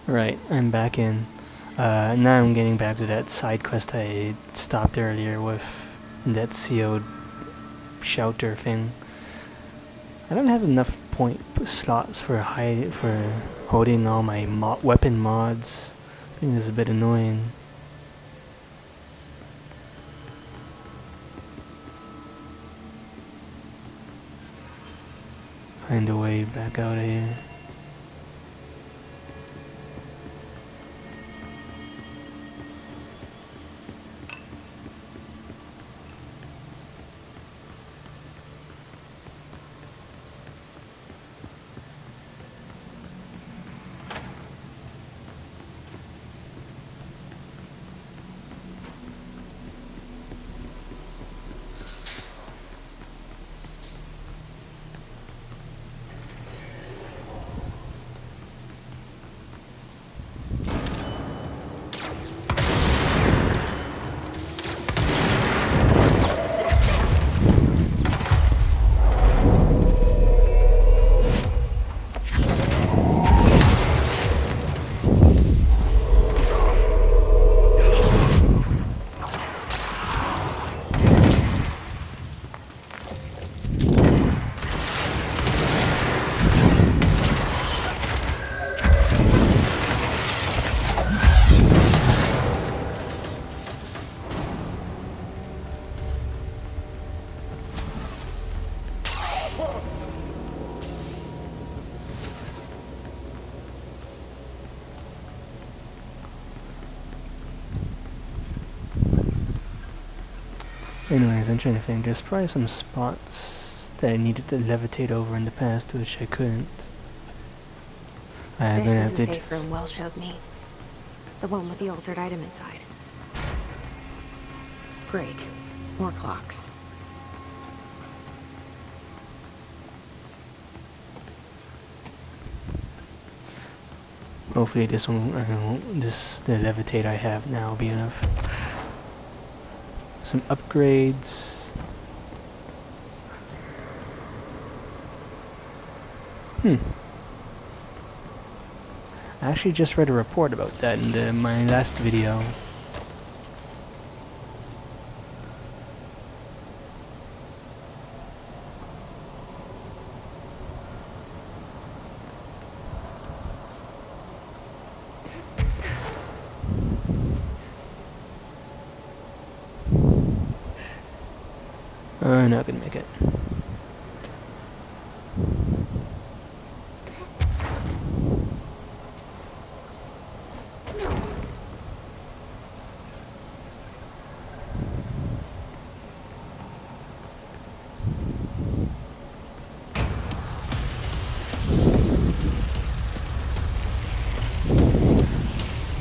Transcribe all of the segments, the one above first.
Right, I'm back in. Now I'm getting back to that side quest I stopped earlier with that sealed shelter thing. I don't have enough point slots for holding all my weapon mods. I think this is a bit annoying. Find a way back out of here. Anyways, I'm trying to think. There's probably some spots that I needed to levitate over in the past, which I couldn't. This is the safe room Well showed me. The one with the altered item inside. Great. More clocks. Hopefully this one, the levitate I have now will be enough. Some upgrades. I actually just read a report about that in my last video. I'm not gonna make it.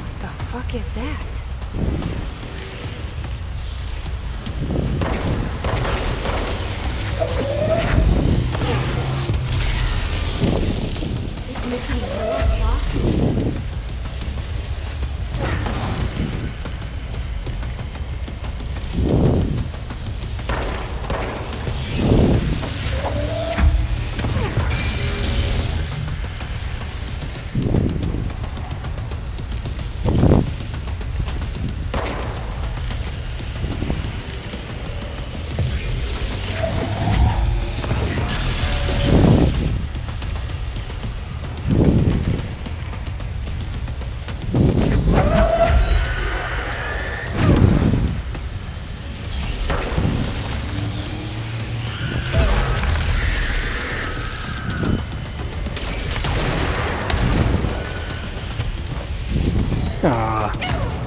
What the fuck is that?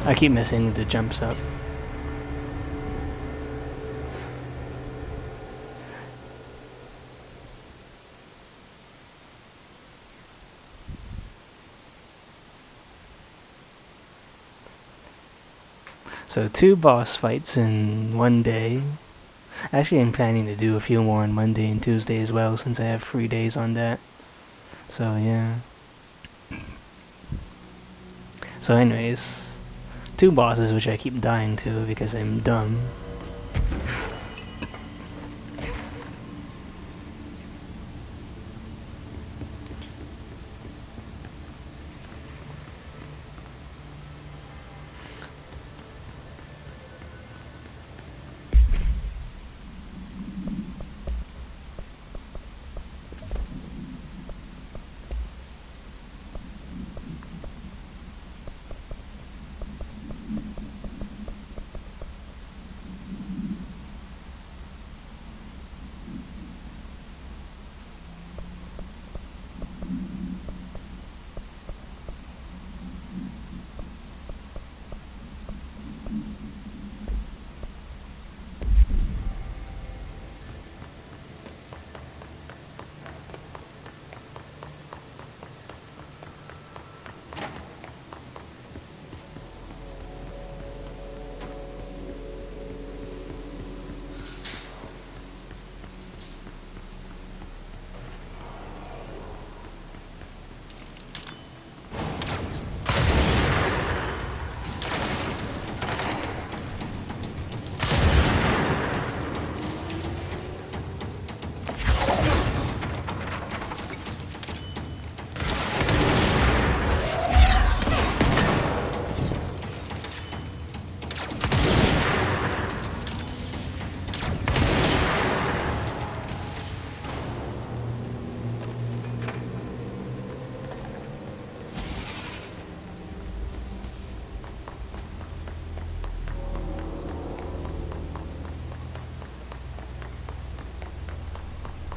I keep missing the jumps up. So 2 boss fights in one day. Actually, I'm planning to do a few more on Monday and Tuesday as well, since I have 3 days on that. So yeah. So anyways, 2 bosses which I keep dying to because I'm dumb.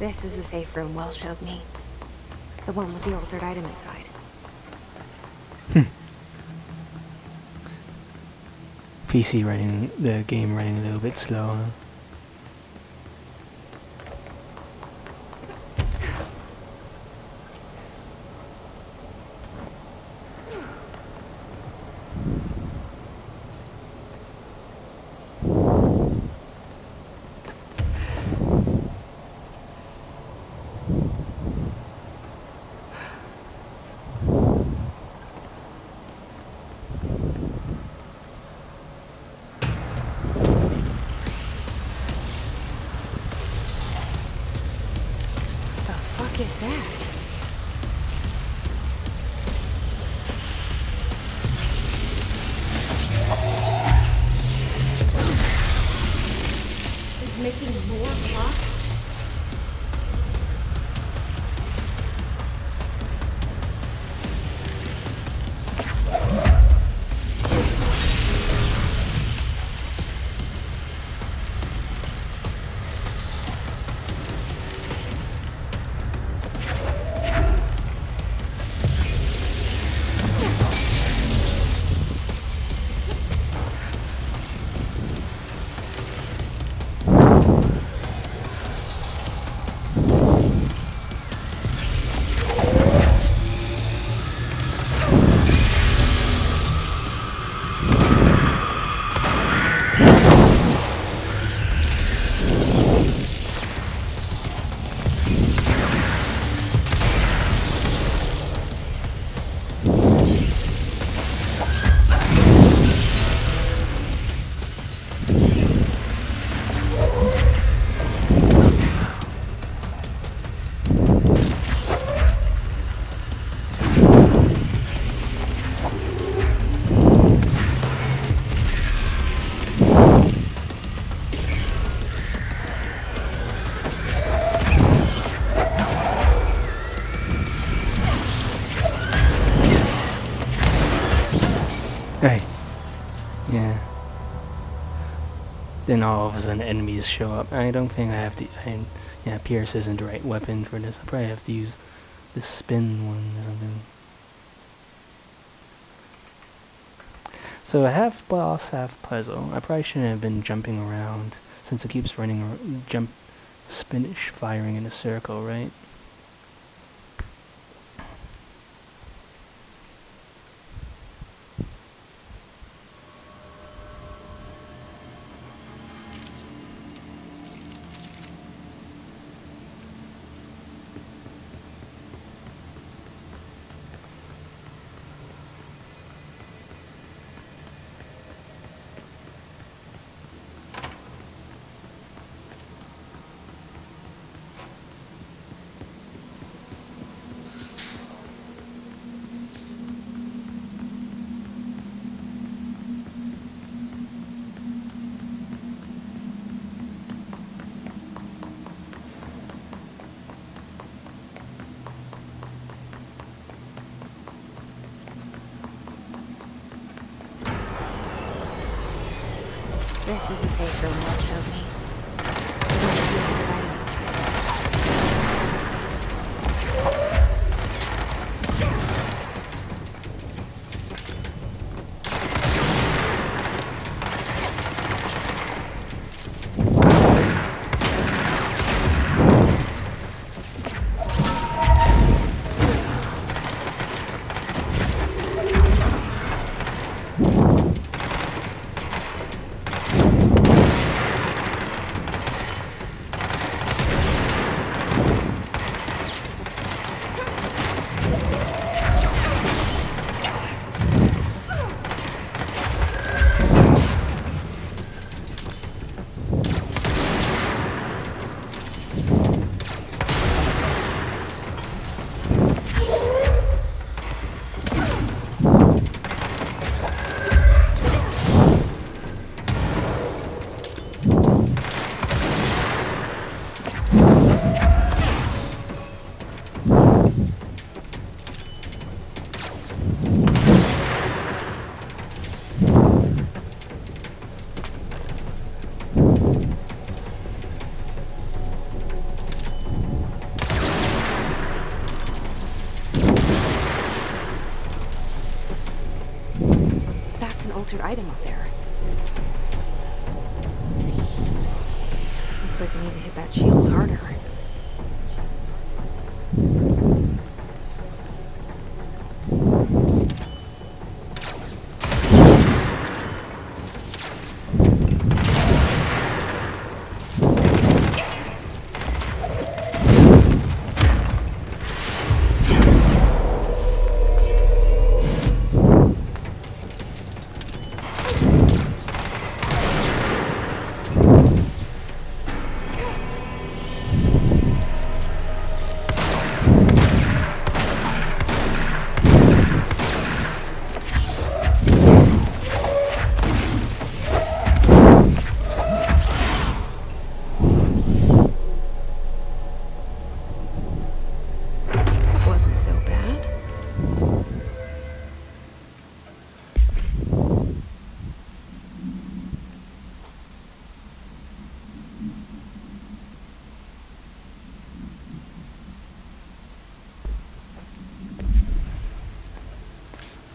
This is the safe room Wells showed me. The one with the altered item inside. PC running, the game running a little bit slow, huh? What is that? It's making more clocks? Hey. Yeah. Then all of a sudden enemies show up. I don't think I have to... yeah, Pierce isn't the right weapon for this. I probably have to use the spin one or something. So half boss, half puzzle. I probably shouldn't have been jumping around since it keeps running... spinish firing in a circle, right? This is the safe room Wells showed me. The one with the altered item inside. an altered item up there. Looks like I need to hit that shield harder. Wasn't so bad.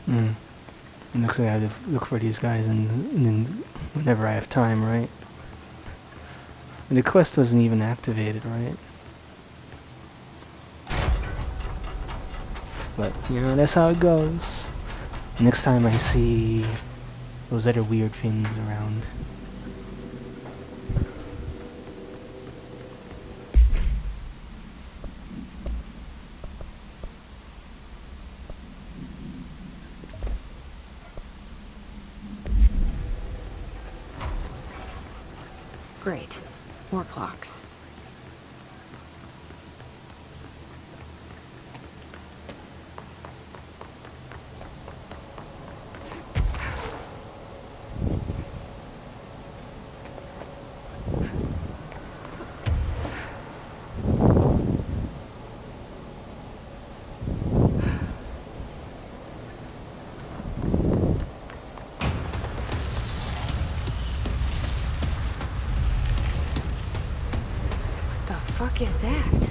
Hmm. It looks like I have to look for these guys and then whenever I have time, right? And the quest wasn't even activated, right? But, you know, that's how it goes. Next time I see those other weird things around. Great. More clocks. What the fuck is that?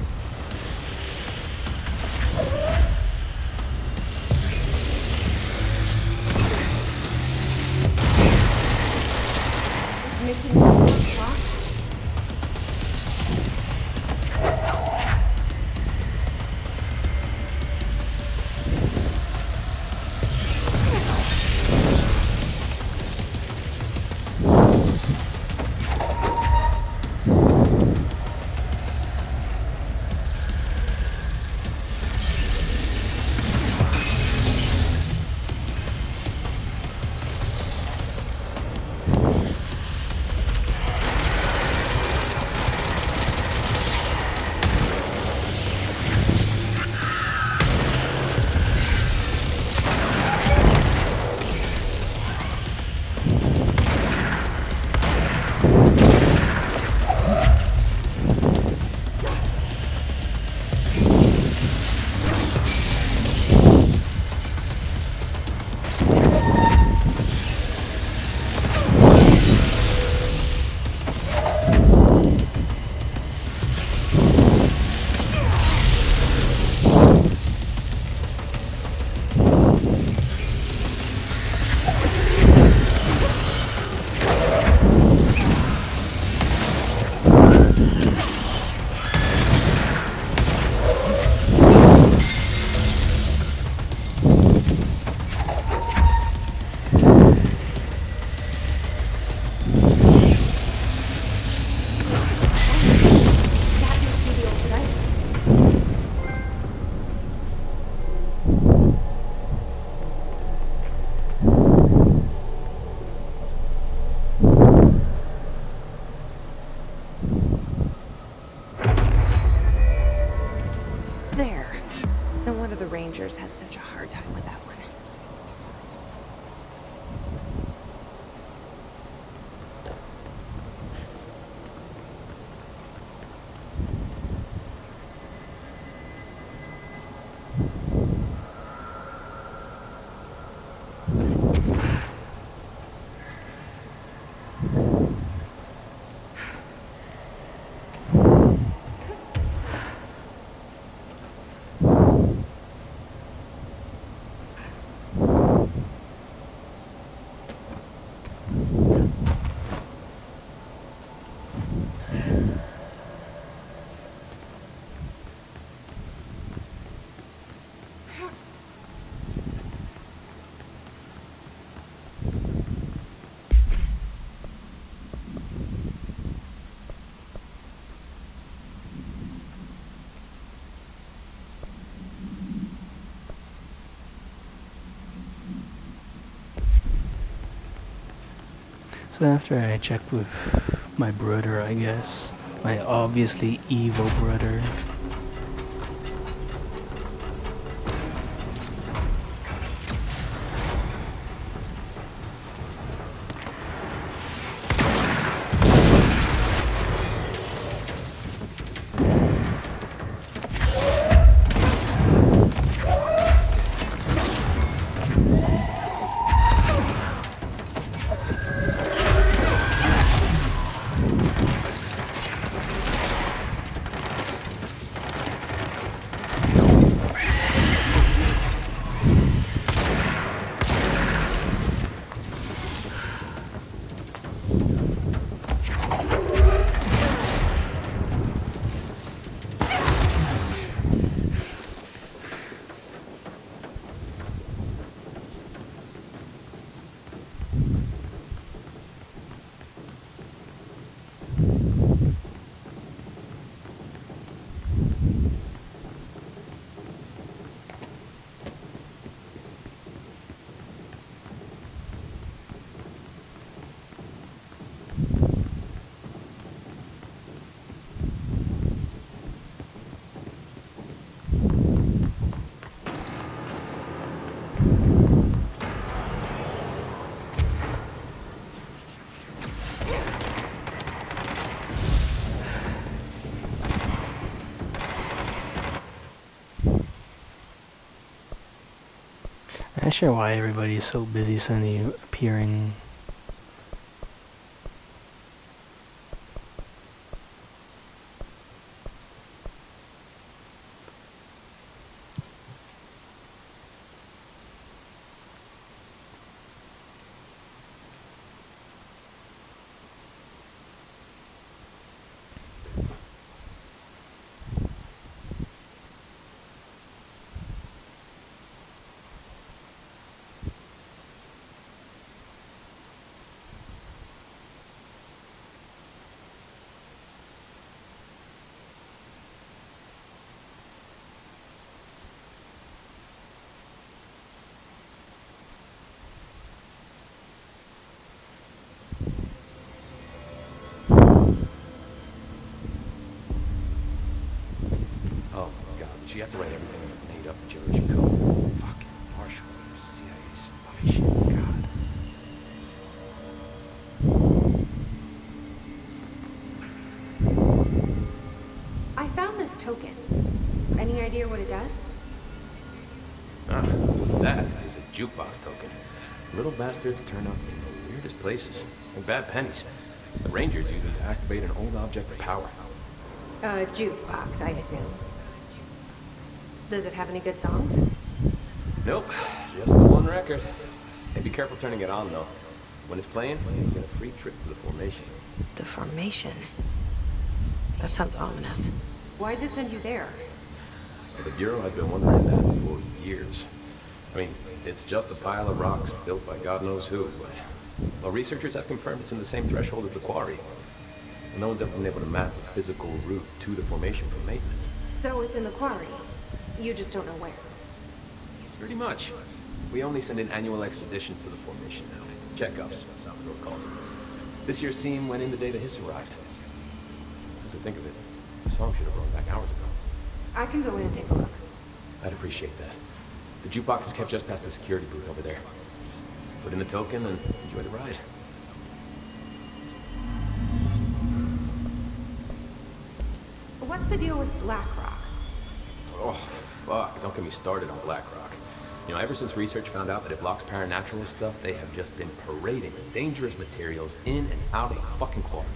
It's making more clocks? That must be the altered item. There. No wonder the Rangers had such a hard time with that one. So after I checked with my brother, I guess, my obviously evil brother, I'm not sure why everybody's so busy suddenly appearing. Oh my god, did she have to write everything in a made-up gibberish code? Fucking Marshall, you CIA spy shit, god. I found this token. Any idea what it does? Ah, that is a jukebox token. Little bastards turn up in the weirdest places, like bad pennies. The Rangers use them to activate an old object of power. A jukebox, I assume. Does it have any good songs? Nope, just the one record. Hey, be careful turning it on, though. When it's playing, you get a free trip to the formation. The formation. That sounds ominous. Why does it send you there? The Bureau had been wondering that for years. I mean, it's just a pile of rocks built by God knows who, but... Well, researchers have confirmed it's in the same threshold as the quarry. And no one's ever been able to map a physical route to the formation from maintenance. So it's in the quarry. You just don't know where. Pretty much. We only send in annual expeditions to the formation now. Checkups, Salvador calls them. This year's team went in the day the hiss arrived. To think of it, the song should have run back hours ago. I can go in and take a look. I'd appreciate that. The jukebox is kept just past the security booth over there. Put in the token and enjoy the ride. What's the deal with BlackRock? Oh, fuck. Don't get me started on BlackRock. You know, ever since research found out that it blocks paranormal stuff, they have just been parading dangerous materials in and out of the fucking quarry.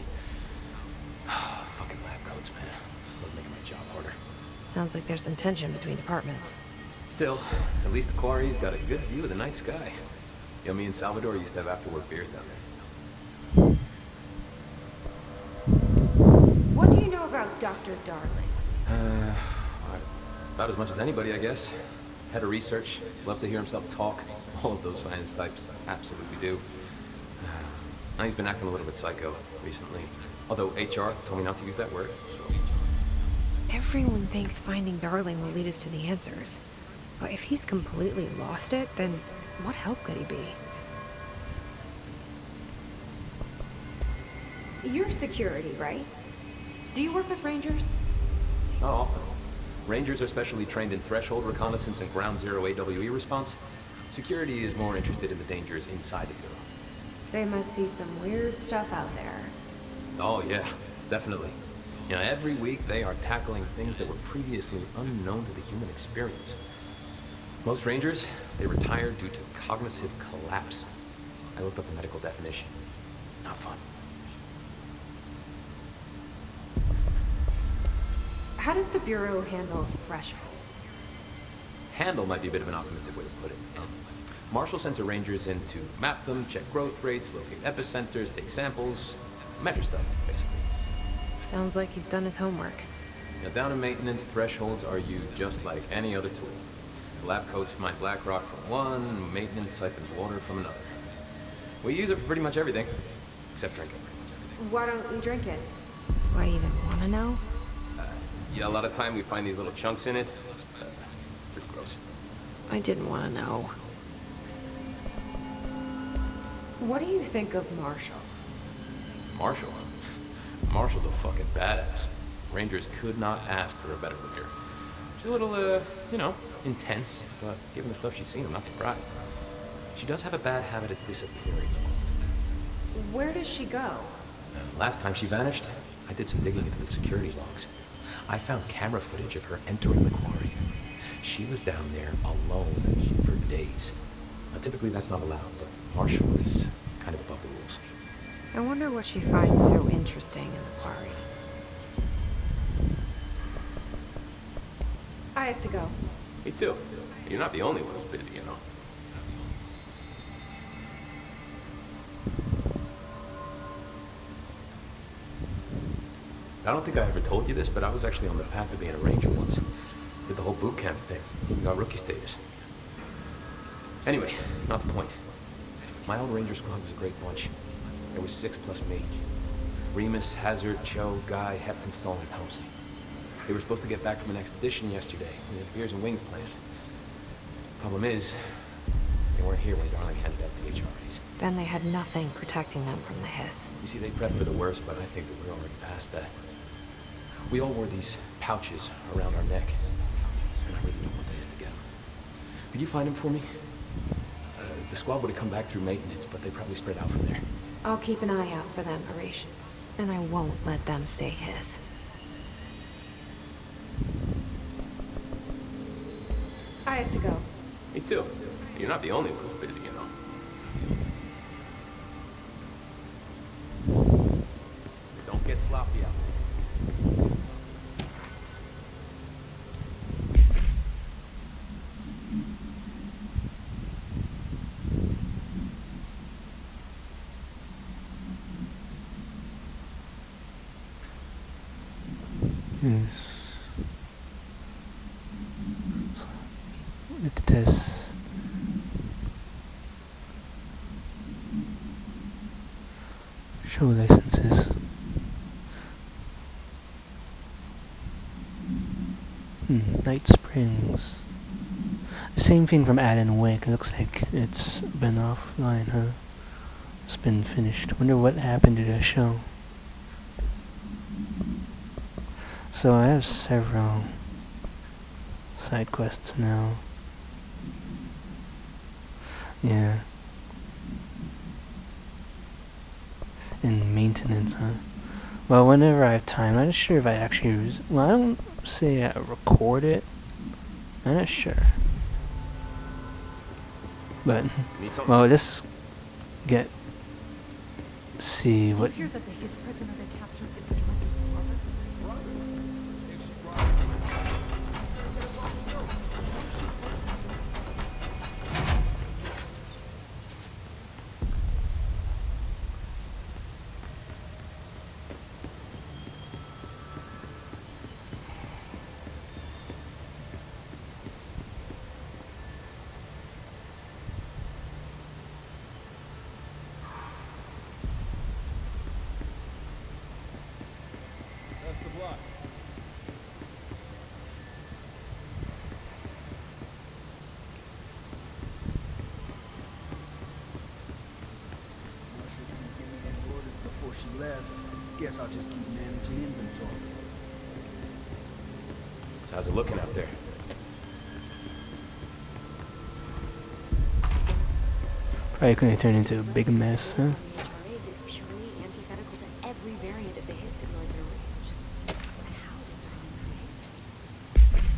Fucking lab coats, man. They're making my job harder. Sounds like there's some tension between departments. Still, at least the quarry's got a good view of the night sky. You know, me and Salvador used to have after-work beers down there. What do you know about Dr. Darling? About as much as anybody, I guess. Head of research, loves to hear himself talk. All of those science types absolutely do. Now he's been acting a little bit psycho recently. Although HR told me not to use that word, so... Everyone thinks finding Darling will lead us to the answers. But if he's completely lost it, then what help could he be? You're security, right? Do you work with rangers? Not often. Rangers are specially trained in threshold reconnaissance and ground zero AWE response. Security is more interested in the dangers inside the bureau. They must see some weird stuff out there. Oh yeah, definitely. You know, every week they are tackling things that were previously unknown to the human experience. Most Rangers, they retire due to cognitive collapse. I looked up the medical definition. Not fun. How does the Bureau handle thresholds? Handle might be a bit of an optimistic way to put it. Marshall sends her Rangers in to map them, check growth rates, locate epicenters, take samples, measure stuff, basically. Sounds like he's done his homework. Now, down in maintenance, thresholds are used just like any other tool. Lab coats mine black rock from one, maintenance siphons water from another. We use it for pretty much everything, except drinking. Why don't you drink it? Do I even want to know? Yeah, a lot of time we find these little chunks in it. It's pretty gross. I didn't want to know. What do you think of Marshall? Marshall? Marshall's a fucking badass. Rangers could not ask for a better leader. She's a little, intense, but given the stuff she's seen, I'm not surprised. She does have a bad habit of disappearing. Where does she go? Last time she vanished, I did some digging into the security logs. I found camera footage of her entering the quarry. She was down there alone for days. Now, typically that's not allowed, but Marshall is kind of above the rules. I wonder what she finds so interesting in the quarry. I have to go. Me too. You're not the only one who's busy, you know. I don't think I ever told you this, but I was actually on the path to being a ranger once. Did the whole boot camp thing. Even got rookie status. Anyway, not the point. My old ranger squad was a great bunch. There was 6 plus me. Remus, Hazard, Cho, Guy, Hepton, Stone, and Thompson. They were supposed to get back from an expedition yesterday. We had beers and wings planned. Problem is, they weren't here when Darling handed out the HRAs. Then they had nothing protecting them from the hiss. You see, they prepped for the worst, but I think that we're already past that. We all wore these pouches around our neck, and I really don't want the hiss to get them. Could you find them for me? The squad would have come back through maintenance, but they probably spread out from there. I'll keep an eye out for them, Harish. And I won't let them stay hiss. I have to go. Me too. You're not the only one who's busy, you know. Don't get sloppy out there. Yes. So, let's test. Show licenses. Night Springs. The same thing from Alan Wake. It looks like it's been offline, huh? It's been finished. Wonder what happened to the show. So I have several side quests now. Yeah. And maintenance, huh? Well, whenever I have time, I'm not sure if I actually... Well, I don't say I record it. I'm not sure. But, well, let's get... See what... Did you hear that the Hiss prisoner they captured is the Director's mother? Guess I'll just keep managing inventory. So how's it looking out there? Probably gonna turn into a big mess, huh? HRAs is purely antithetical to every variant of the His signal in their range. And how did Darwin create it?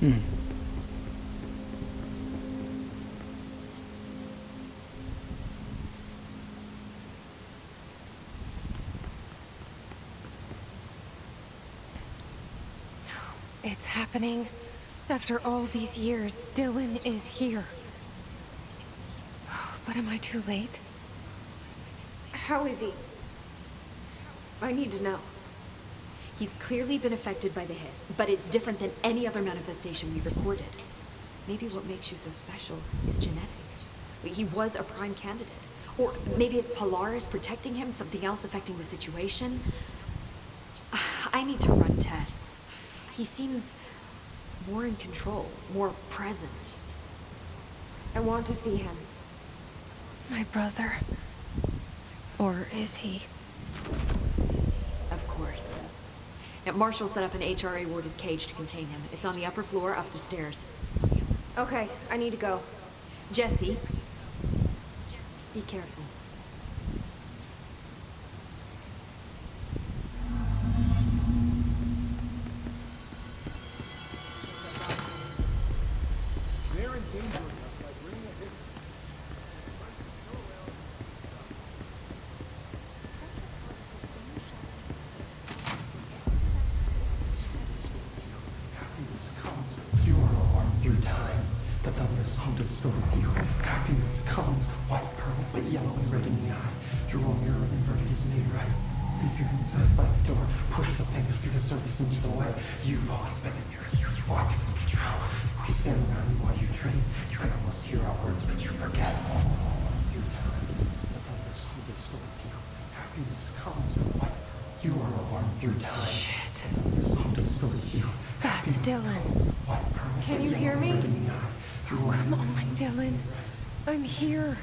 Hmm. It's happening. After all these years, Dylan is here. But am I too late? How is he? I need to know. He's clearly been affected by the Hiss, but it's different than any other manifestation we recorded. Maybe what makes you so special is genetic. He was a prime candidate. Or maybe it's Polaris protecting him, something else affecting the situation. I need to run tests. He seems more in control, more present. I want to see him. My brother. Or is he? Of course. Now, Marshall set up an HRA-warded cage to contain him. It's on the upper floor, up the stairs. Okay, I need to go. Jesse, be careful. They're endangering us by bringing a Hiss. Happiness comes. You are alarmed through time. The thunder's home distorts you. Happiness comes. White pearls, but yellow and red in the eye. Through a mirror inverted is made right. Leave your inside by the door. Push the fingers through the surface into the way. You've always been in your huge walks in control. We stand around you while you train. You can almost hear our words, but you forget. Through time, the thunder's home distorts you. Happiness comes. White pearls. You are alarmed through time. Shit. The thunder's home distorts you. That's Dylan. White pearls, Can but you yellow hear and me? red in the eye. Through a Come on, Dylan. I'm here.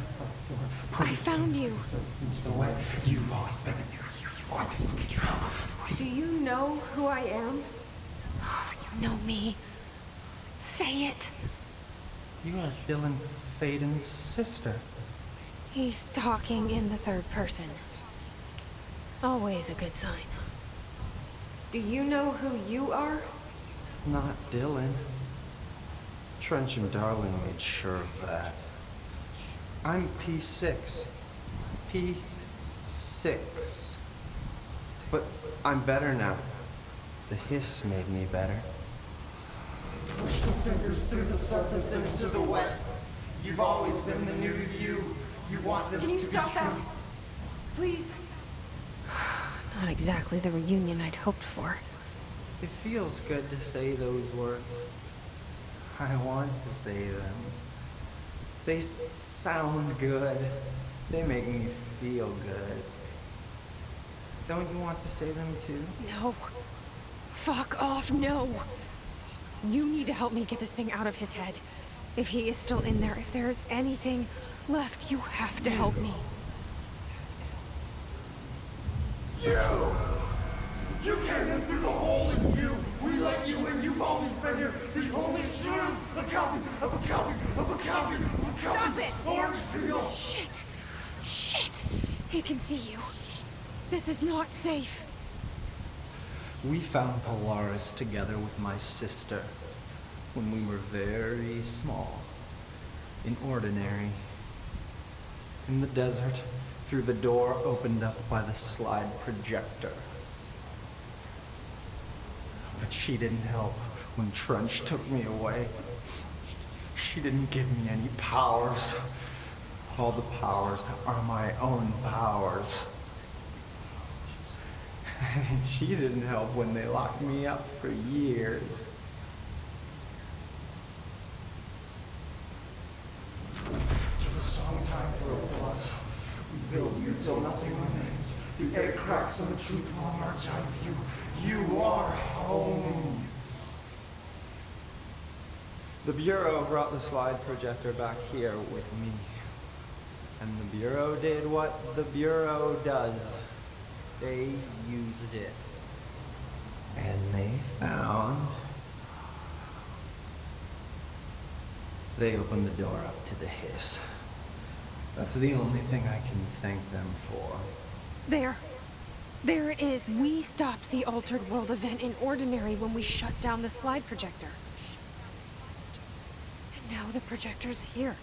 I found you. into the way. You've always been in your huge walks in control. Do you know who I am? You know me. Say it. You are Dylan Faden's sister. He's talking in the third person. Always a good sign. Do you know who you are? Not Dylan. Trench and Darling made sure of that. I'm P6. P6. But I'm better now. The hiss made me better. Push the fingers through the surface and into the wet. You've always been the new you. You want this Can you to stop be that? true. Please. Not exactly the reunion I'd hoped for. It feels good to say those words. I want to say them. They sound good. They make me feel good. Don't you want to say them too? No. Fuck off, no. You need to help me get this thing out of his head. If he is still in there, if there is anything left, you have to help me. You came in through the hole in you. We let you in. You've always been here. The only truth. A copy of a copy of a copy of a copy. Stop it! Orange peel. Shit. Shit. They can see you. This is not safe. We found Polaris together with my sister when we were very small, in Ordinary, in the desert, through the door opened up by the slide projector. But she didn't help when Trench took me away. She didn't give me any powers. All the powers are my own powers. And she didn't help when they locked me up for years. To the song time for applause. We build you till nothing remains. The air cracks and the truth will emerge out of you. You are home. The Bureau brought the slide projector back here with me. And the Bureau did what the Bureau does. They used it. And they found... They opened the door up to the hiss. That's the only thing I can thank them for. There. There it is. We stopped the Altered World event in Ordinary when we shut down the slide projector. And now the projector's here.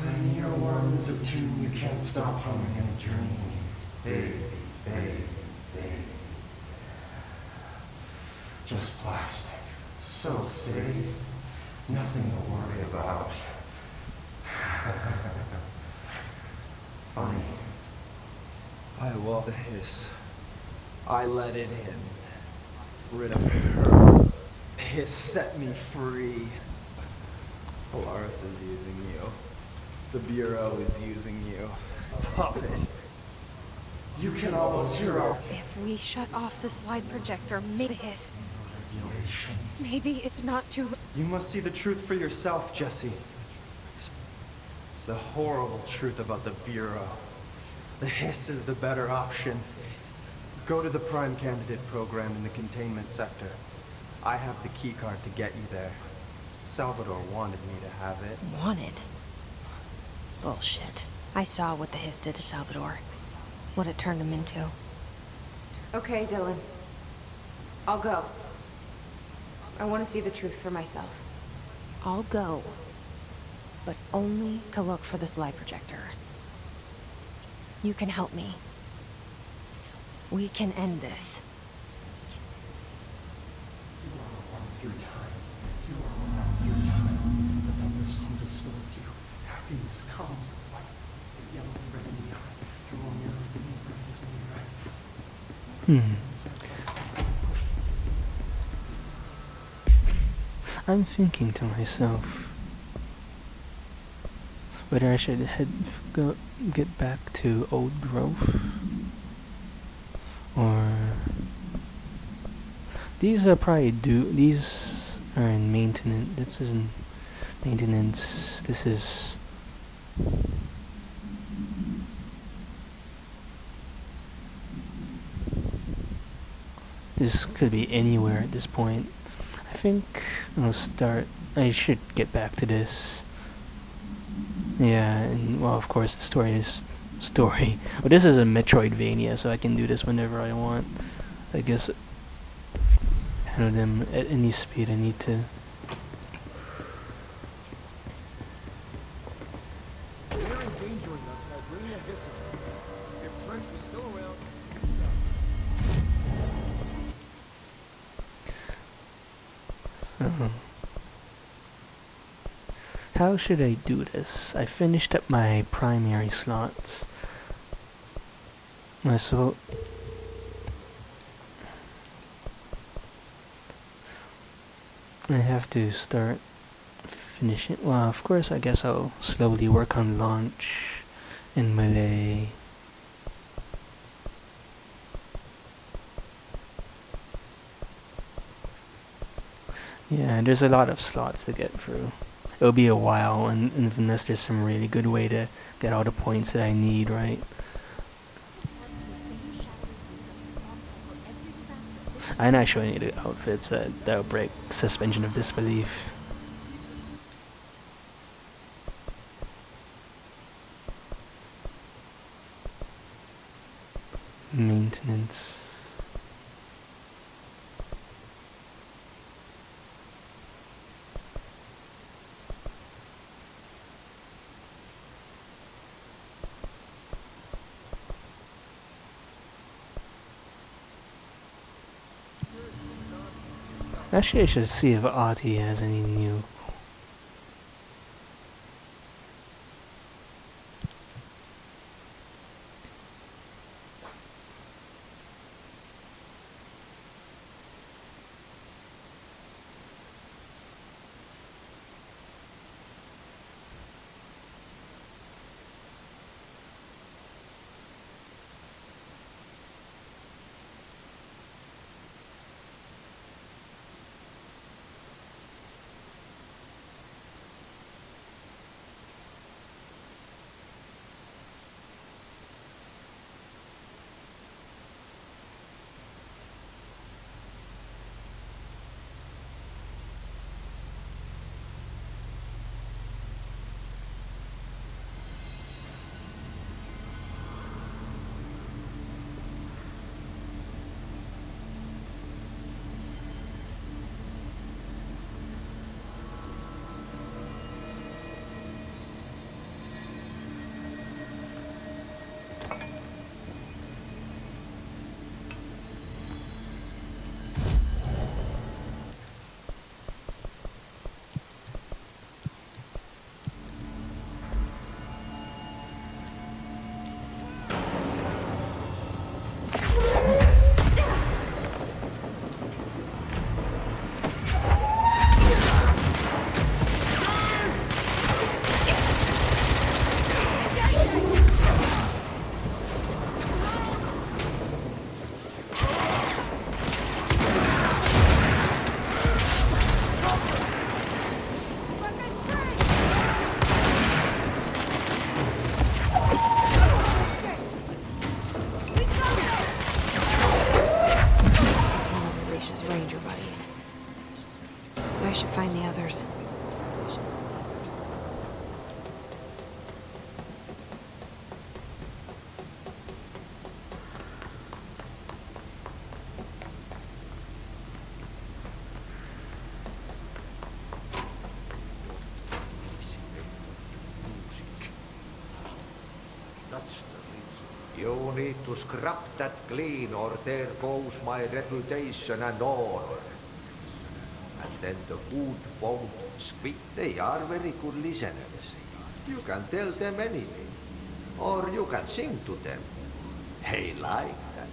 An earworm is a tune you can't stop humming in a dream. Baby, baby, baby. Just plastic. So safe. Nothing to worry about. Funny. I walked the hiss. I let it in. Rid of her. Hiss set me free. Polaris is using you. The Bureau is using you. Puppet. You can almost hear our If we shut off the slide projector, maybe hiss. regulations. Maybe it's not too... You must see the truth for yourself, Jesse. It's the horrible truth about the Bureau. The hiss is the better option. Go to the Prime Candidate program in the containment sector. I have the keycard to get you there. Salvador wanted me to have it. Wanted? Bullshit. I saw what the hiss did to Salvador. What it turned him into. Okay, Dylan. I'll go. I want to see the truth for myself. I'll go. But only to look for the slide projector. You can help me. We can end this. You are a worm through time. You are a worm through time. The thunder's home distorts you. Happiness comes. Like the yellow red in the eye. Through all your universe in your I'm thinking to myself whether I should get back to Old Grove, or these are probably these are in maintenance. This isn't maintenance. This is this could be anywhere at this point. I think I should get back to this. Yeah, and well, of course, the story is story. But this is a Metroidvania, so I can do this whenever I want. I guess handle them at any speed I need to. They're endangering us by bringing a hiss in. If Trench was still around, he'd stop. Uh, how should I do this? I finished up my primary slots. So I have to start finishing. Well, of course, I guess I'll slowly work on launch and melee. Yeah, there's a lot of slots to get through. It'll be a while, and unless there's some really good way to get all the points that I need, right? I'm not showing you the outfits that'll break suspension of disbelief. Maintenance. Actually, I should see if Ahti has any new. You need to scrap that clean or there goes my reputation and honor. And then the good won't speak. They are very good listeners. You can tell them anything. Or you can sing to them. They like that.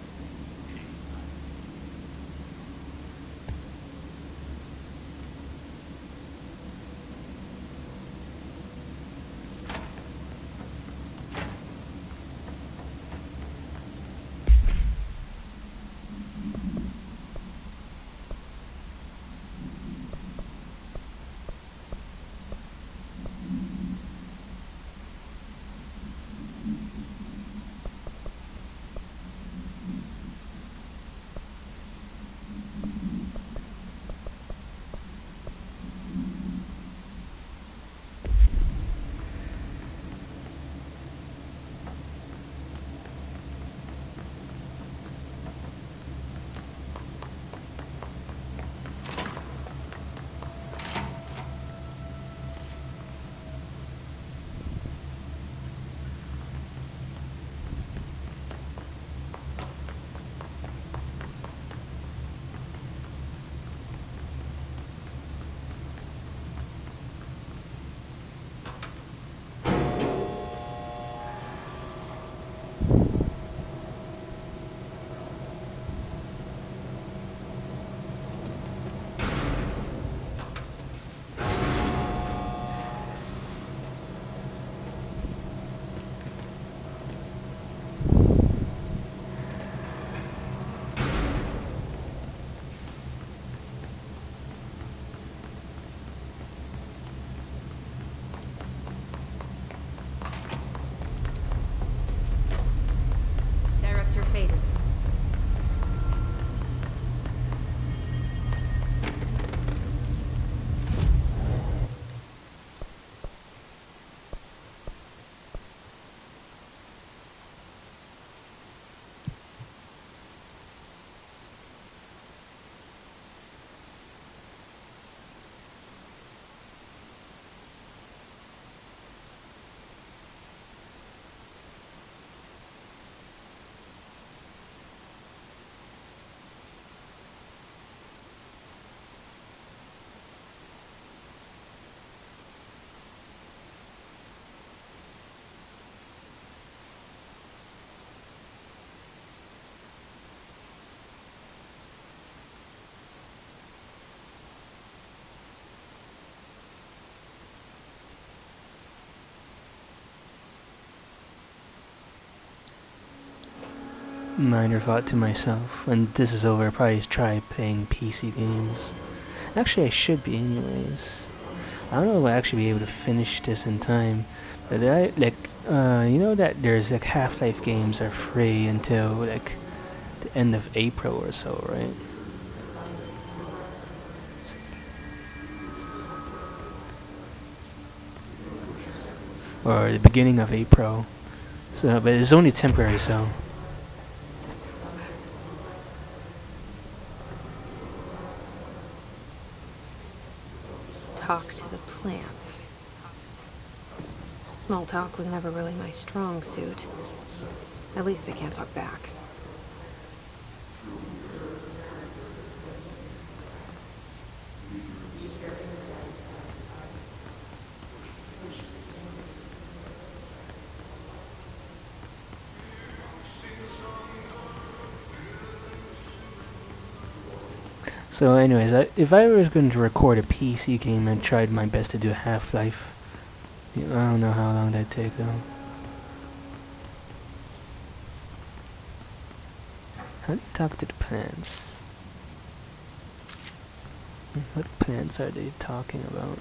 minor thought to myself, when this is over, I'll probably try playing PC games. Actually, I should be anyways. I don't know if I'll actually be able to finish this in time, but you know that there's like Half-Life games are free until like the end of April or so, right? Or the beginning of April. So, but it's only temporary, so. Talk to the plants. Small talk was never really my strong suit. At least they can't talk back. So anyways, if I was going to record a PC game, I tried my best to do Half-Life. I don't know how long that'd take though. How do you talk to the plants? What plants are they talking about?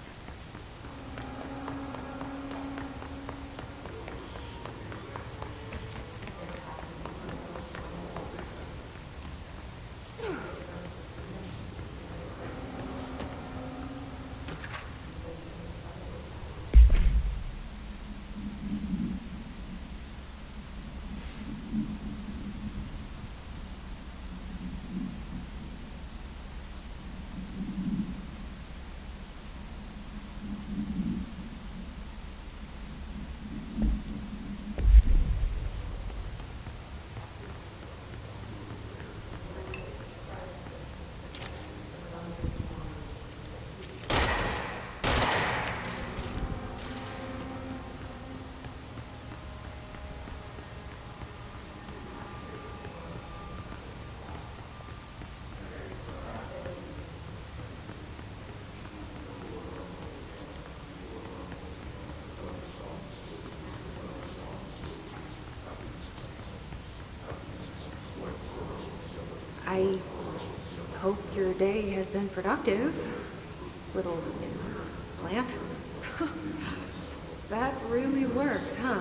I hope your day has been productive, little plant. That really works, huh?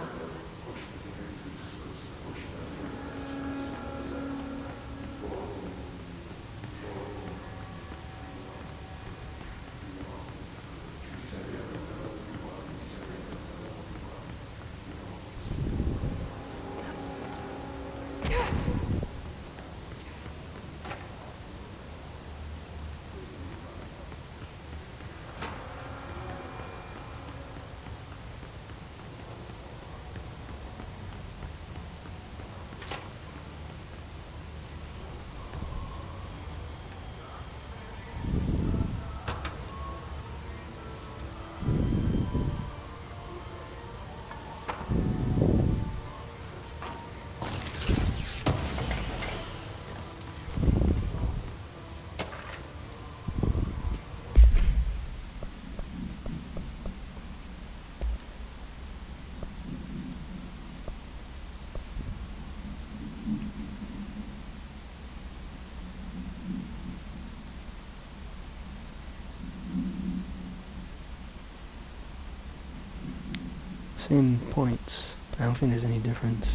Same points. I don't think there's any difference.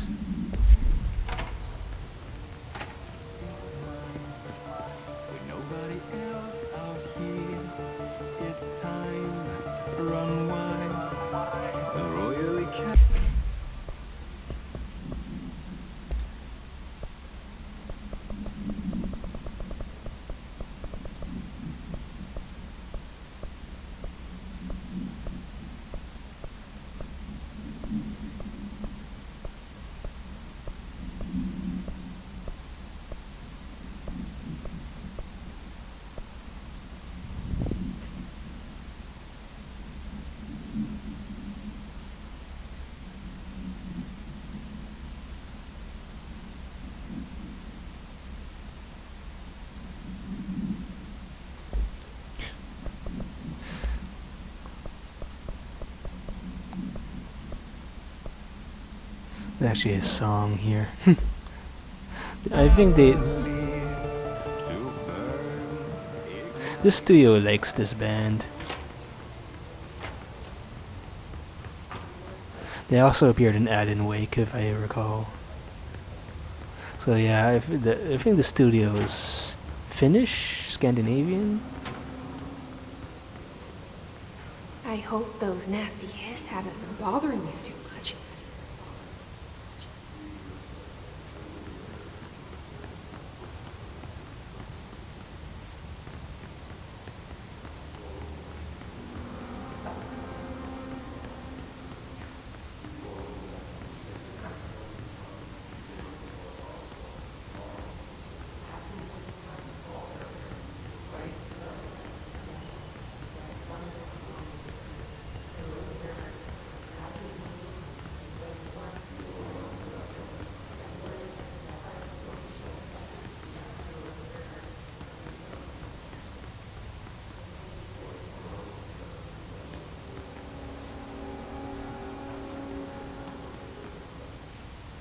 With nobody else out here, it's time, run wild, and royally kept. There's actually a song here. I think this studio likes this band. They also appeared in Add and Wake, if I recall. So yeah, I think the studio is Finnish, Scandinavian. I hope those nasty hiss haven't been bothering you too much.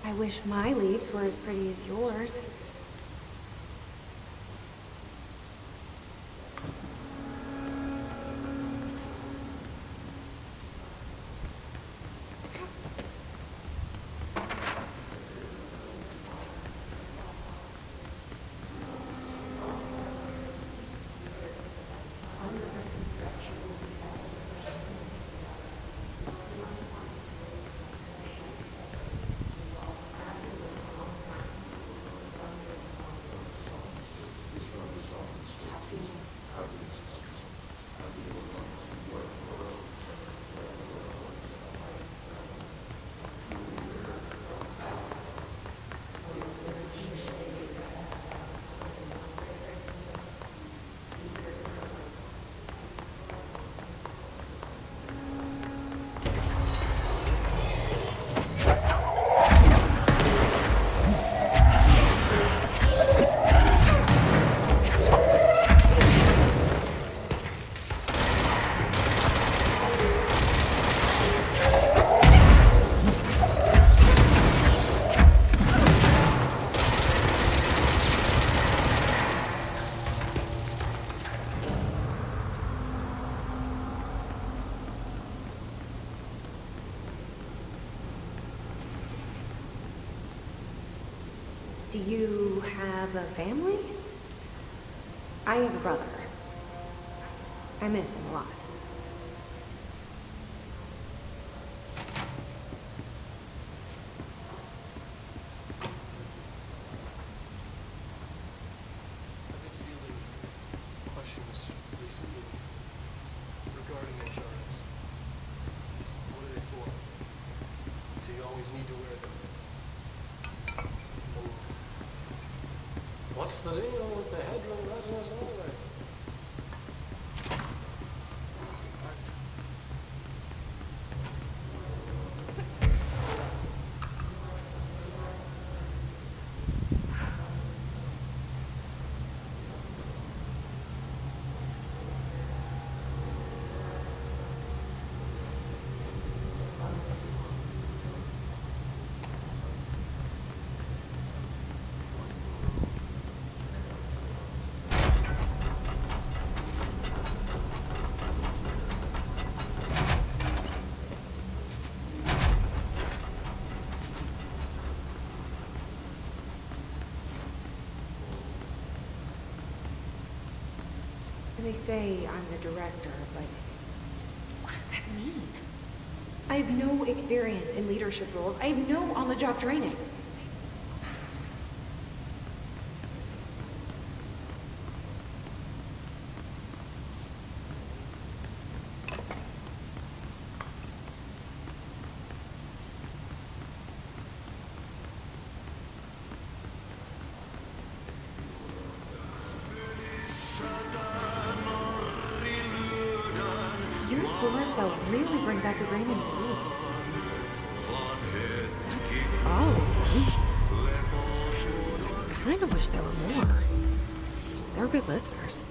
I wish my leaves were as pretty as yours. Do you have a family? I have a brother. I miss him a lot. Questions recently regarding insurance. What are they for? Do you always need to wear them? What's the deal with the headroom residence anyway? They say I'm the director, but what does that mean? I have no experience in leadership roles. I have no on-the-job training. Your chlorophyll really brings out the grain in your leaves. That's all of them. I kind of wish there were more. They're good listeners.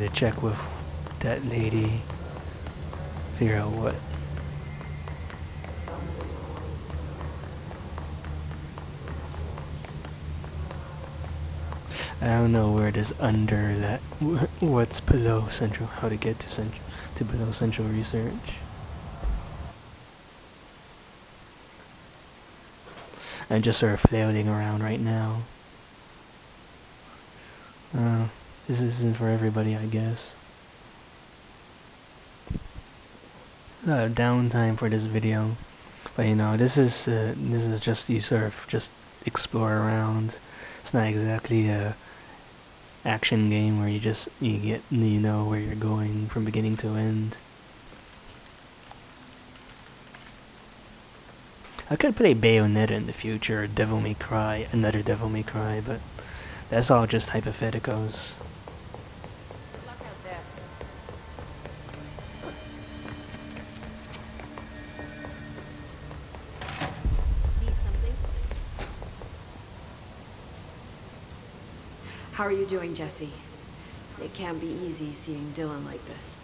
to check with that lady, figure out what. I don't know where it is under that, what's below Central, how to get to Central, to below Central Research. I'm just sort of flailing around right now. This isn't for everybody, I guess. A lot of downtime for this video, but you know, this is just, you sort of just explore around. It's not exactly a action game where you know where you're going from beginning to end. I could play Bayonetta in the future, or Devil May Cry, another Devil May Cry, but that's all just hypotheticals. Need something? How are you doing, Jesse? It can't be easy seeing Dylan like this.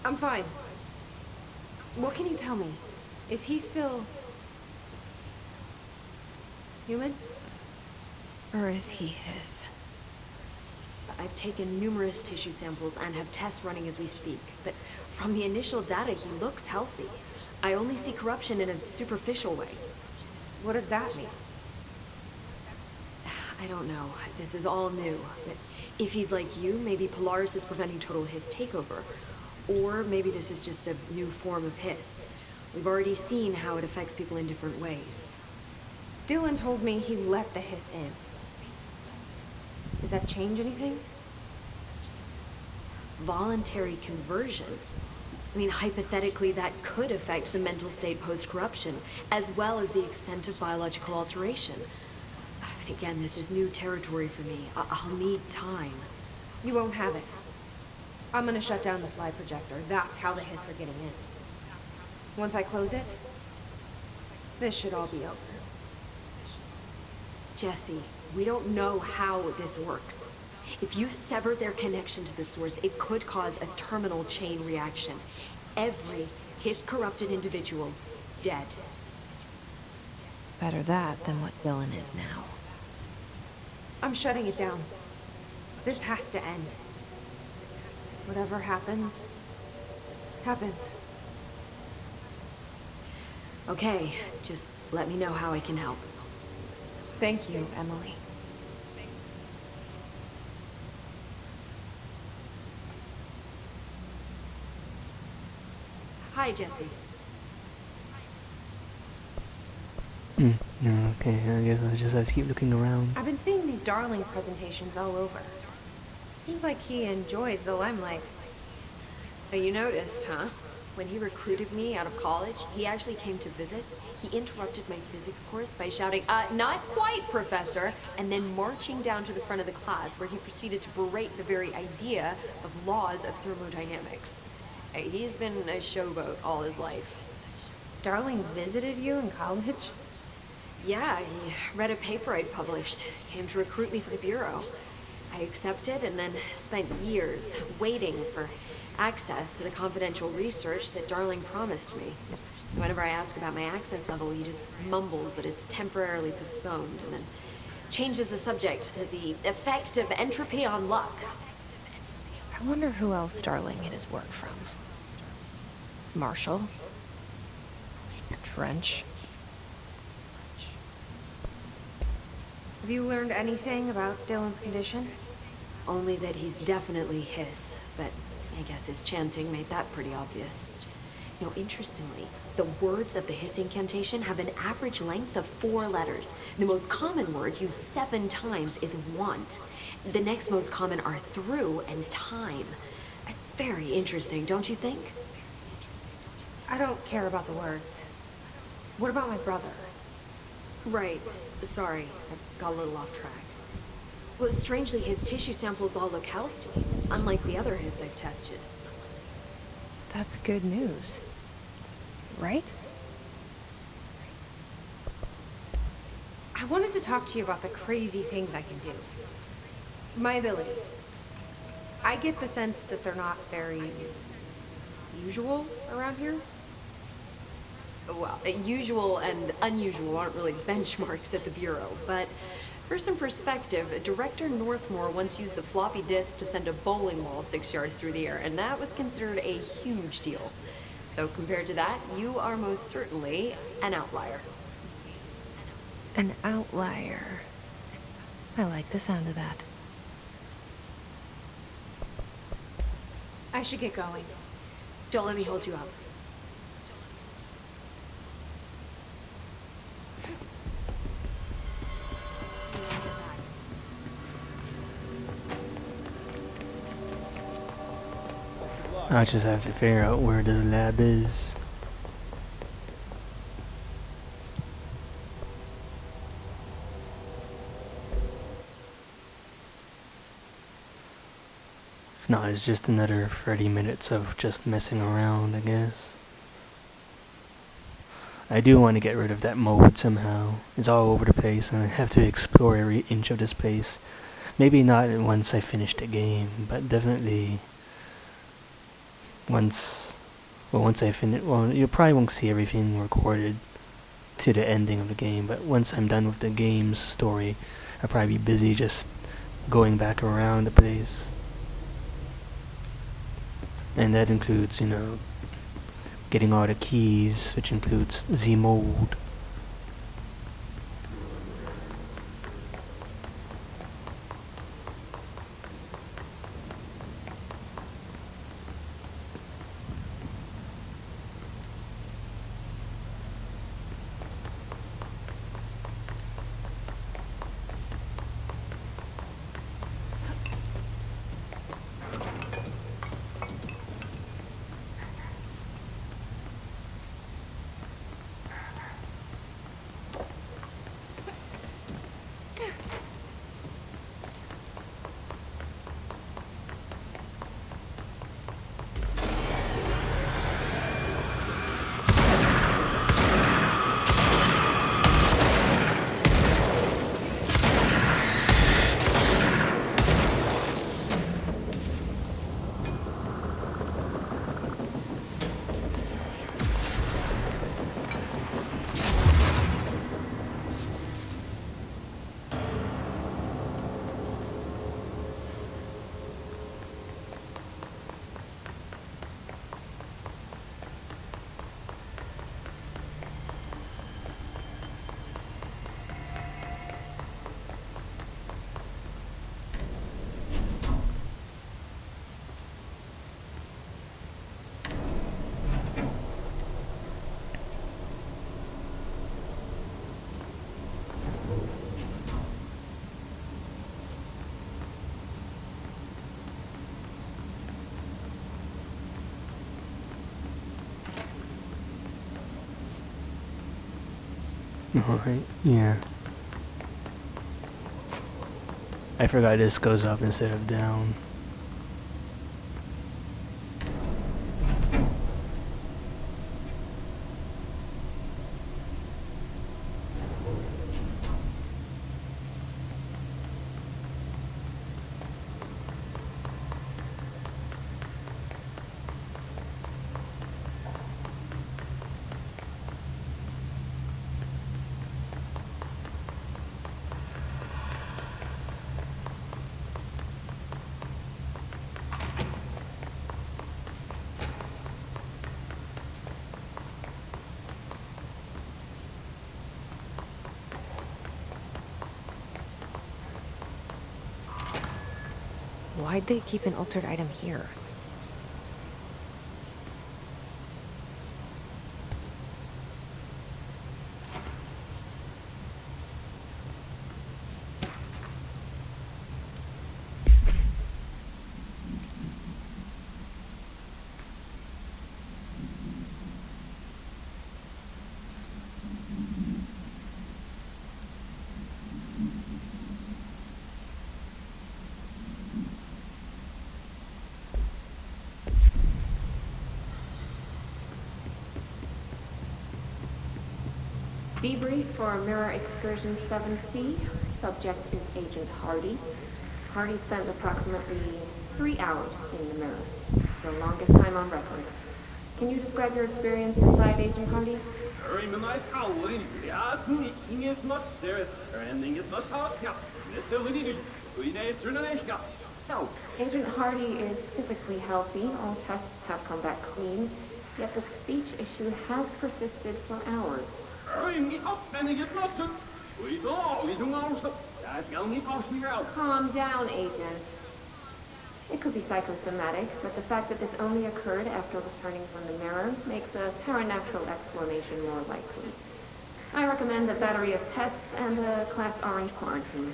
I'm fine. What can you tell me? Is he still human? Or is he his? I've taken numerous tissue samples and have tests running as we speak, but from the initial data, he looks healthy. I only see corruption in a superficial way. What does that mean? I don't know. This is all new. But if he's like you, maybe Polaris is preventing total Hiss takeover. Or maybe this is just a new form of Hiss. We've already seen how it affects people in different ways. Dylan told me he let the hiss in. Does that change anything? Voluntary conversion? I mean, hypothetically, that could affect the mental state post-corruption, as well as the extent of biological alteration. But again, this is new territory for me. I'll need time. You won't have it. I'm gonna shut down this live projector. That's how the hiss are getting in. Once I close it, this should all be over. Jesse, we don't know how this works. If you sever their connection to the source, it could cause a terminal chain reaction. Every Hiss-corrupted individual, dead. Better that than what Dylan is now. I'm shutting it down. This has to end. Whatever happens, happens. Okay, just let me know how I can help. Thank you, Emily. Hi, Jesse. No, okay, I guess I just have to keep looking around. I've been seeing these Darling presentations all over. Seems like he enjoys the limelight. So you noticed, huh? When he recruited me out of college, he actually came to visit. He interrupted my physics course by shouting, not quite, Professor, and then marching down to the front of the class where he proceeded to berate the very idea of laws of thermodynamics. He's been a showboat all his life. Darling visited you in college? Yeah, he read a paper I'd published, came to recruit me for the Bureau. I accepted and then spent years waiting for access to the confidential research that Darling promised me. Whenever I ask about my access level, he just mumbles that it's temporarily postponed and then changes the subject to the effect of entropy on luck. I wonder who else Darling had his work from. Marshall? Trench? Have you learned anything about Dylan's condition? Only that he's definitely Hiss, but I guess his chanting made that pretty obvious. You know, interestingly, the words of the Hiss incantation have an average length of 4 letters. The most common word used 7 times is want. The next most common are through and time. Very interesting, don't you think? I don't care about the words. What about my brother? Right. Sorry, I got a little off track. Well, strangely, his tissue samples all look healthy, unlike the other Hiss I've tested. That's good news. Right? I wanted to talk to you about the crazy things I can do. My abilities. I get the sense that they're not very usual around here. Well, usual and unusual aren't really benchmarks at the Bureau, but for some perspective, Director Northmore once used the floppy disk to send a bowling ball 6 yards through the air, and that was considered a huge deal. So compared to that, you are most certainly an outlier. An outlier. I like the sound of that. I should get going. Don't let me hold you up. I just have to figure out where this lab is. If not, it's just another 30 minutes of just messing around, I guess. I do want to get rid of that mode somehow. It's all over the place and I have to explore every inch of this place. Maybe not once I finish the game, but definitely once I finish. Well, you probably won't see everything recorded to the ending of the game, but once I'm done with the game's story, I'll probably be busy just going back around the place. And that includes, getting all the keys, which includes Z mode. Alright, yeah. I forgot this goes up instead of down. Why'd they keep an altered item here? Debrief for Mirror Excursion 7C. Subject is Agent Hardy. Hardy spent approximately 3 hours in the mirror. The longest time on record. Can you describe your experience inside, Agent Hardy? Agent Hardy is physically healthy. All tests have come back clean. Yet the speech issue has persisted for hours. Calm down, Agent. It could be psychosomatic, but the fact that this only occurred after returning from the mirror makes a paranatural explanation more likely. I recommend a battery of tests and a Class Orange quarantine.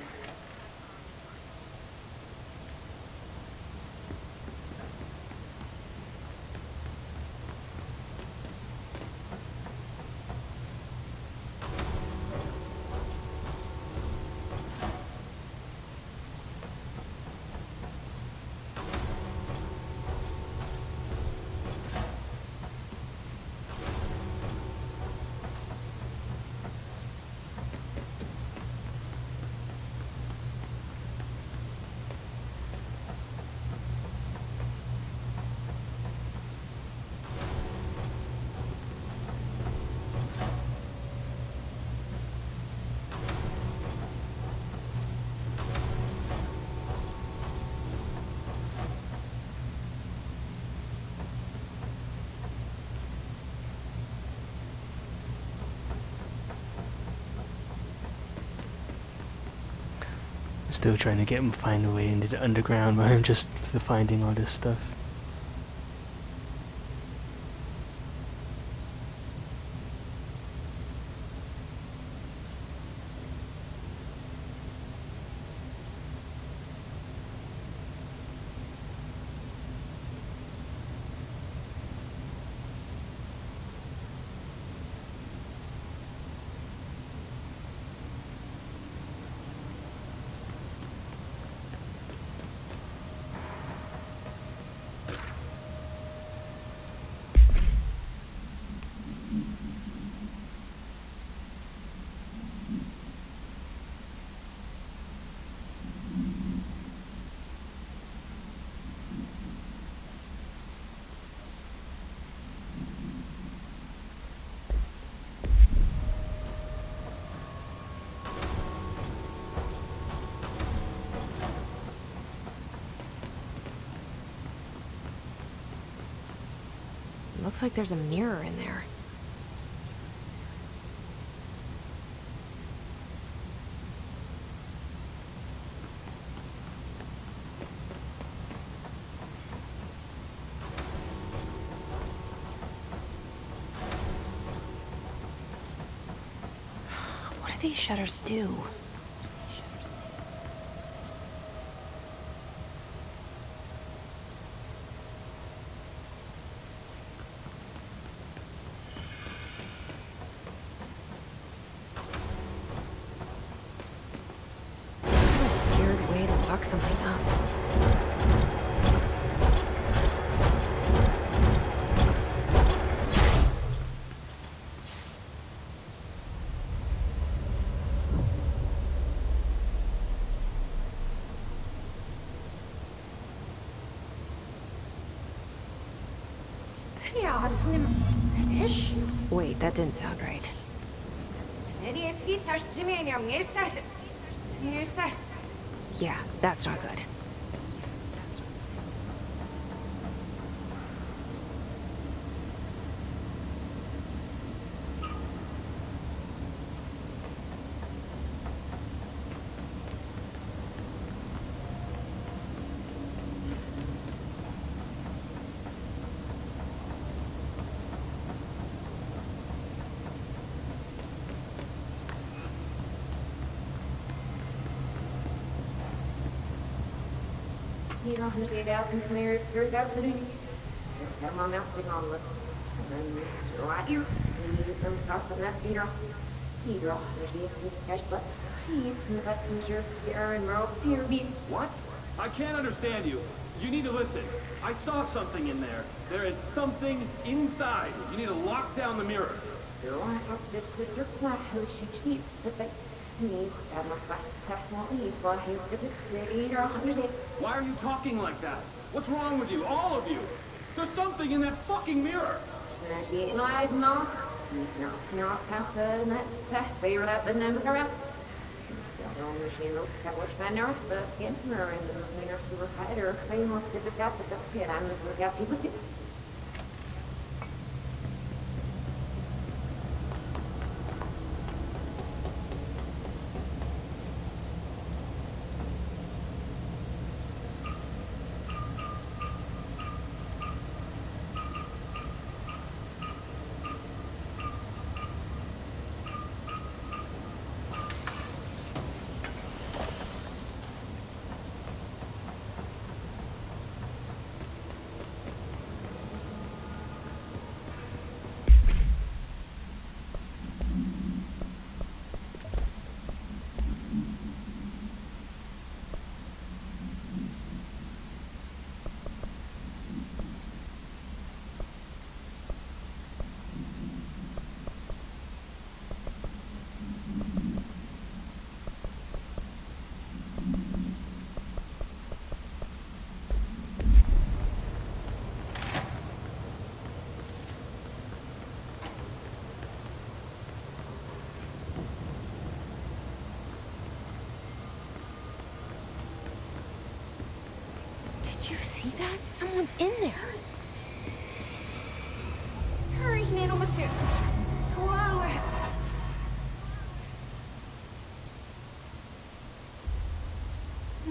Still trying to get him find a way into the underground, but I'm just finding all this stuff. Looks like there's a mirror in there. What do these shutters do? Something up. Wait, that didn't sound right. Yeah, that's not good. What? I can't understand you. You need to listen. I saw something in there. There is something inside. You need to lock down the mirror. Why are you talking like that? What's wrong with you? All of you? There's something in that fucking mirror. Snatchy live knock. Knocks half the next set. Figure out the number around. The machine looks at what's been there. The skin mirror and the mirror super hider. Claim looks at the gas at the pit. I'm the gassy with it. Did you see that? Someone's in there. Hurry, Nano Monsieur. Whoa.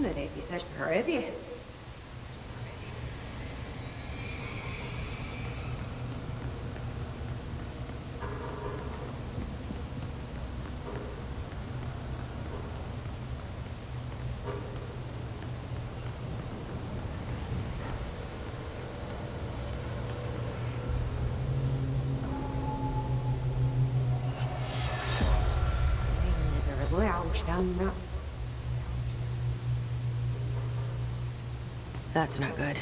Men fi sex hurry. That's not good.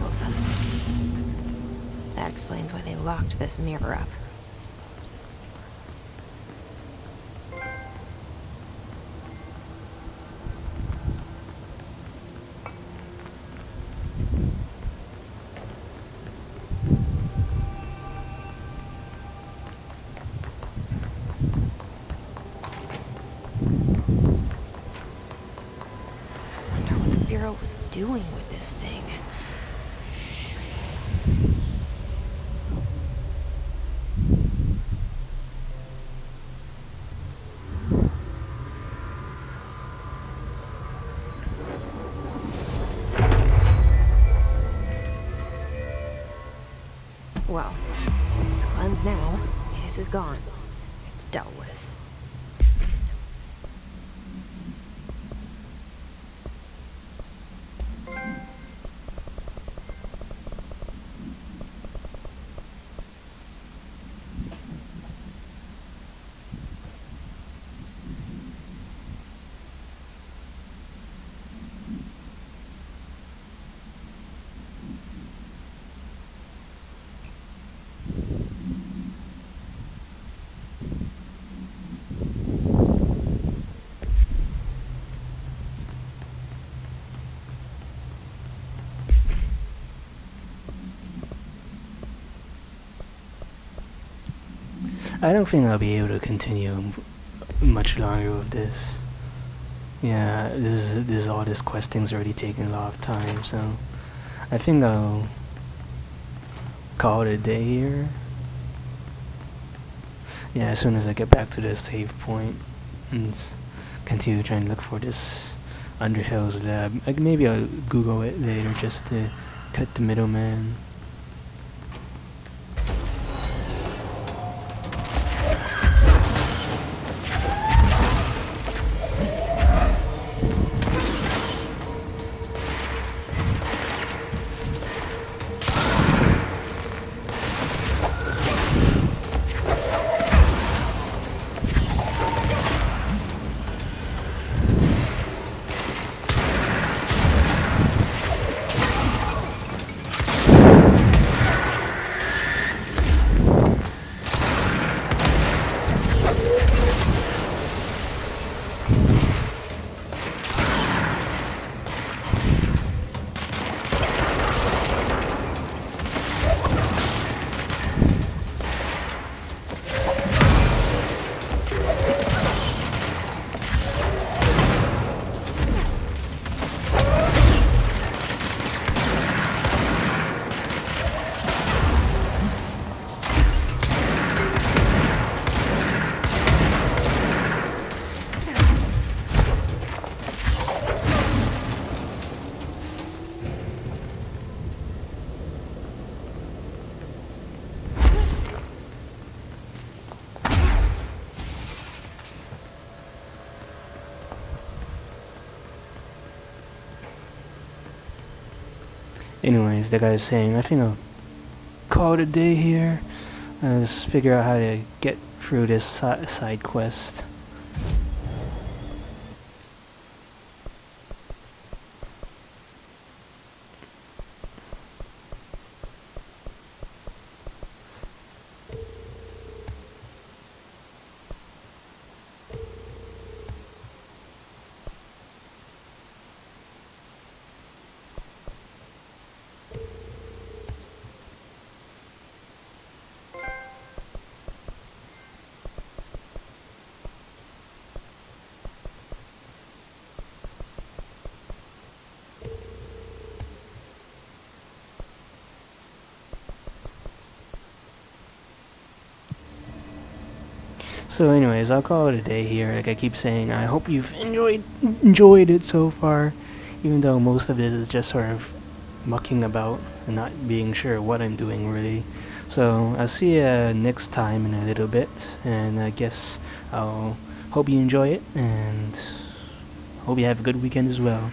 all of them. That explains why they locked this mirror up. Was doing with this thing. Well, it's cleansed now. This is gone. It's dealt with. I don't think I'll be able to continue much longer with this. Yeah, all this questing's already taking a lot of time, so I think I'll call it a day here. Yeah, as soon as I get back to the save point and continue trying to look for this Underhill's lab. Maybe I'll Google it later just to cut the middleman. Anyways, the guy's saying, I think I'll call it a day here. Just figure out how to get through this side quest. So anyways, I'll call it a day here. Like I keep saying, I hope you've enjoyed it so far, even though most of it is just sort of mucking about and not being sure what I'm doing really. So I'll see you next time in a little bit, and I guess I'll hope you enjoy it, and hope you have a good weekend as well.